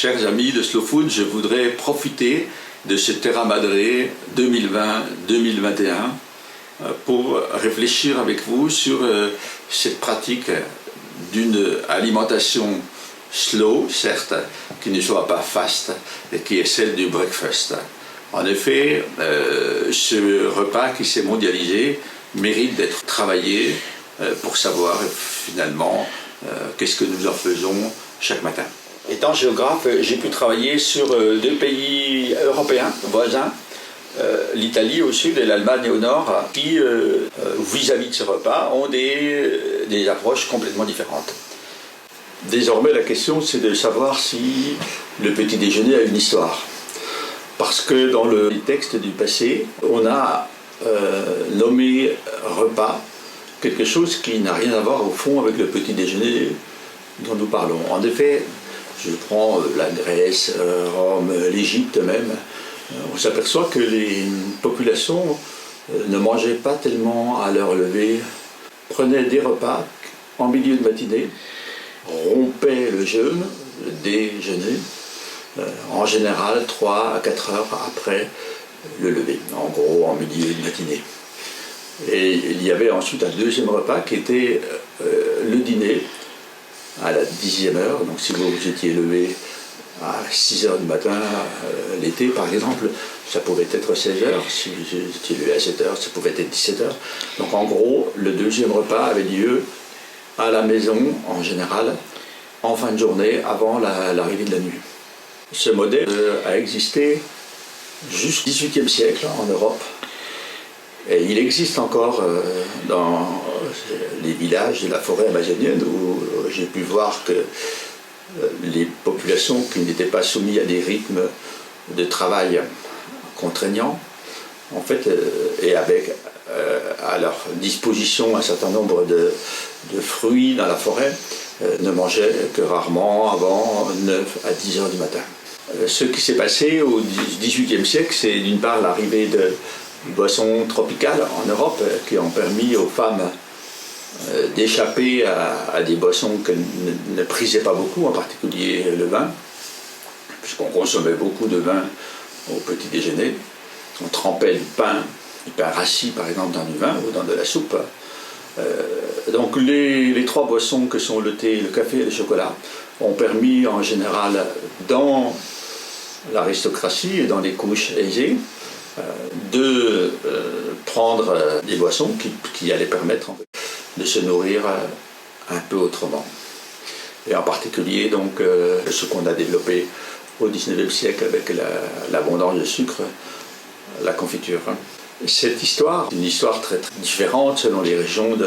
Chers amis de Slow Food, je voudrais profiter de ce Terra Madre 2020-2021 pour réfléchir avec vous sur cette pratique d'une alimentation slow, certes, qui ne soit pas fast, et qui est celle du breakfast. En effet, ce repas qui s'est mondialisé mérite d'être travaillé pour savoir finalement qu'est-ce que nous en faisons chaque matin. Étant géographe, j'ai pu travailler sur deux pays européens voisins, l'Italie au sud et l'Allemagne au nord, qui, vis-à-vis de ce repas, ont des approches complètement différentes. Désormais, la question, c'est de savoir si le petit déjeuner a une histoire. Parce que dans le texte du passé, on a nommé repas quelque chose qui n'a rien à voir au fond avec le petit déjeuner dont nous parlons. En effet, je prends la Grèce, Rome, l'Égypte même, on s'aperçoit que les populations ne mangeaient pas tellement à leur lever, prenaient des repas en milieu de matinée, rompaient le jeûne, le déjeuner, en général 3 à 4 heures après le lever, en gros en milieu de matinée. Et il y avait ensuite un deuxième repas qui était le dîner à la 10e heure. Donc si vous étiez levé à 6 heures du matin, l'été par exemple, ça pouvait être 16 heures. Si vous étiez levé à 7 heures, ça pouvait être 17 heures. Donc en gros, le deuxième repas avait lieu à la maison en général, en fin de journée, avant l'arrivée de la nuit. Ce modèle a existé jusqu'au XVIIIe siècle en Europe. Et il existe encore dans les villages de la forêt amazonienne où j'ai pu voir que les populations qui n'étaient pas soumises à des rythmes de travail contraignants, en fait, et avec à leur disposition un certain nombre de fruits dans la forêt, ne mangeaient que rarement avant 9 à 10 heures du matin. Ce qui s'est passé au XVIIIe siècle, c'est d'une part l'arrivée de boissons tropicales en Europe qui ont permis aux femmes d'échapper à des boissons qu'elles ne prisaient pas beaucoup, en particulier le vin, puisqu'on consommait beaucoup de vin au petit déjeuner. On trempait du pain rassis par exemple dans du vin ou dans de la soupe. Donc les trois boissons que sont le thé, le café et le chocolat ont permis en général dans l'aristocratie et dans les couches aisées de prendre des boissons qui allaient permettre de se nourrir un peu autrement. Et en particulier donc ce qu'on a développé au XIXe siècle avec l'abondance de sucre, la confiture. Cette histoire, une histoire très, très différente selon les régions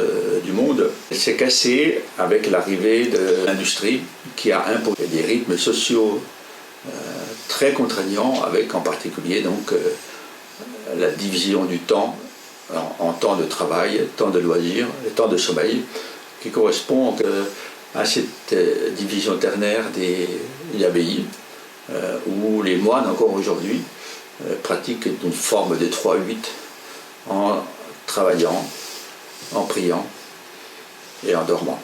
du monde, s'est cassée avec l'arrivée de l'industrie qui a imposé des rythmes sociaux très contraignants, avec en particulier donc la division du temps en temps de travail, temps de loisirs et temps de sommeil, qui correspond à cette division ternaire des abbayes, où les moines encore aujourd'hui pratiquent une forme de 3-8 en travaillant, en priant et en dormant.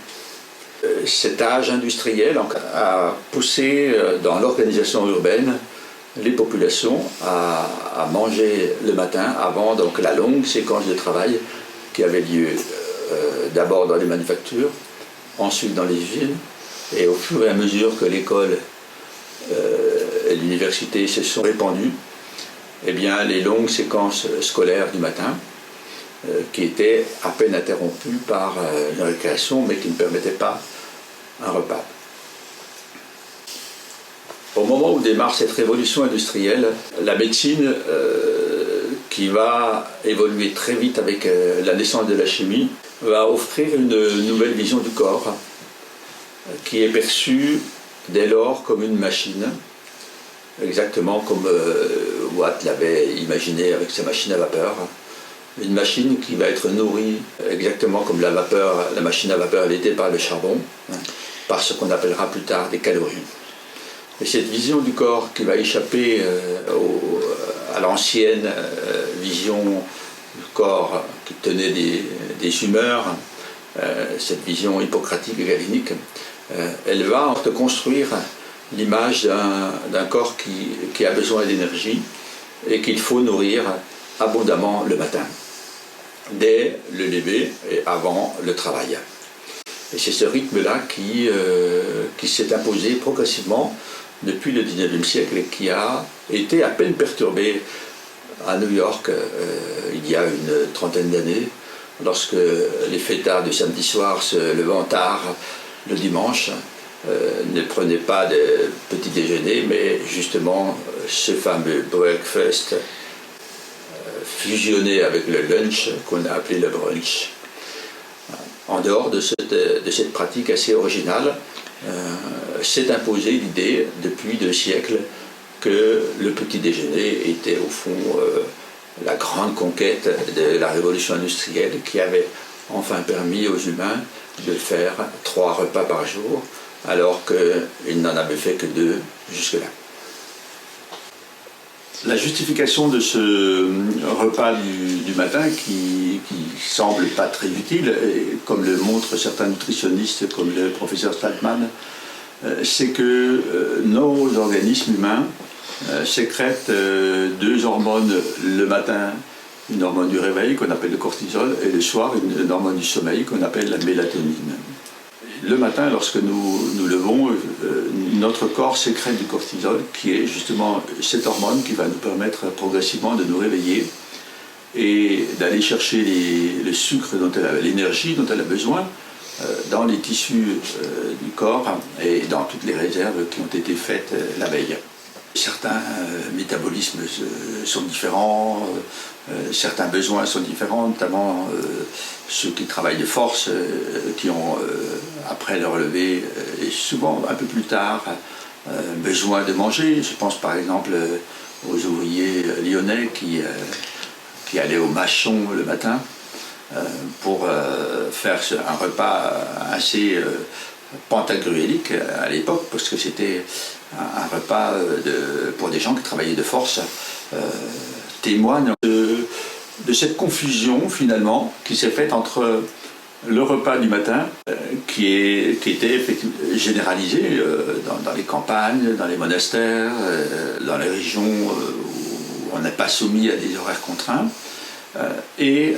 Cet âge industriel a poussé dans l'organisation urbaine les populations à manger le matin avant donc la longue séquence de travail qui avait lieu d'abord dans les manufactures, ensuite dans les usines, et au fur et à mesure que l'école et l'université se sont répandues, eh bien, les longues séquences scolaires du matin qui étaient à peine interrompues par une récréation mais qui ne permettaient pas un repas. Au moment où démarre cette révolution industrielle, la médecine, qui va évoluer très vite avec la naissance de la chimie, va offrir une nouvelle vision du corps, qui est perçue dès lors comme une machine, exactement comme Watt l'avait imaginé avec sa machine à vapeur. Une machine qui va être nourrie exactement comme la machine à vapeur l'était par le charbon, par ce qu'on appellera plus tard des calories. Et cette vision du corps qui va échapper à l'ancienne vision du corps qui tenait des humeurs, cette vision hippocratique et galénique, elle va construire l'image d'un corps qui a besoin d'énergie et qu'il faut nourrir abondamment le matin, dès le lever et avant le travail. Et c'est ce rythme-là qui s'est imposé progressivement depuis le 19e siècle et qui a été à peine perturbé à New York il y a une trentaine d'années, lorsque les fêtards du samedi soir se levant tard le dimanche ne prenaient pas de petit déjeuner, mais justement ce fameux breakfast fusionné avec le lunch qu'on a appelé le brunch. En dehors de cette pratique assez originale, s'est imposée l'idée depuis 2 siècles que le petit déjeuner était au fond la grande conquête de la révolution industrielle qui avait enfin permis aux humains de faire 3 repas par jour alors qu'ils n'en avaient fait que 2 jusque-là. La justification de ce repas du matin qui semble pas très utile, comme le montrent certains nutritionnistes comme le professeur Staltman, c'est que nos organismes humains sécrètent 2 hormones le matin, une hormone du réveil qu'on appelle le cortisol et le soir une hormone du sommeil qu'on appelle la mélatonine. Le matin, lorsque nous levons, notre corps sécrète du cortisol, qui est justement cette hormone qui va nous permettre progressivement de nous réveiller et d'aller chercher le sucre, l'énergie dont elle a besoin dans les tissus du corps et dans toutes les réserves qui ont été faites la veille. Certains métabolismes sont différents, certains besoins sont différents, notamment ceux qui travaillent de force, qui ont, après leur lever, et souvent un peu plus tard, besoin de manger. Je pense par exemple aux ouvriers lyonnais qui allaient au Machon le matin pour faire un repas assez pantagruélique à l'époque, parce que c'était un repas pour des gens qui travaillaient de force, témoigne de cette confusion finalement qui s'est faite entre le repas du matin qui était généralisé dans les campagnes, dans les monastères, dans les régions où on n'est pas soumis à des horaires contraints, et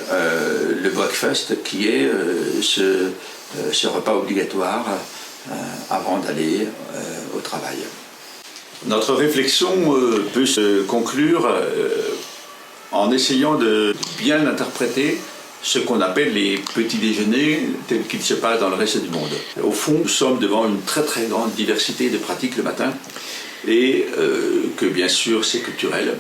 le breakfast qui est ce repas obligatoire avant d'aller au travail. Notre réflexion peut se conclure en essayant de bien interpréter ce qu'on appelle les petits déjeuners tels qu'ils se passent dans le reste du monde. Au fond, nous sommes devant une très très grande diversité de pratiques le matin et que bien sûr c'est culturel,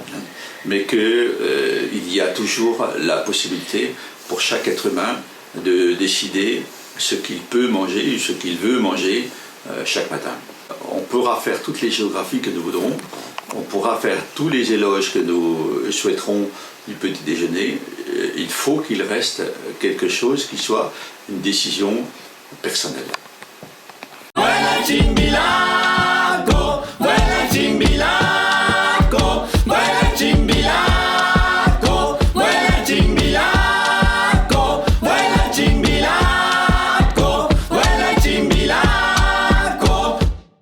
mais qu'il y a toujours la possibilité pour chaque être humain de décider ce qu'il peut manger ou ce qu'il veut manger chaque matin. On pourra faire toutes les géographies que nous voudrons, on pourra faire tous les éloges que nous souhaiterons du petit déjeuner. Il faut qu'il reste quelque chose qui soit une décision personnelle.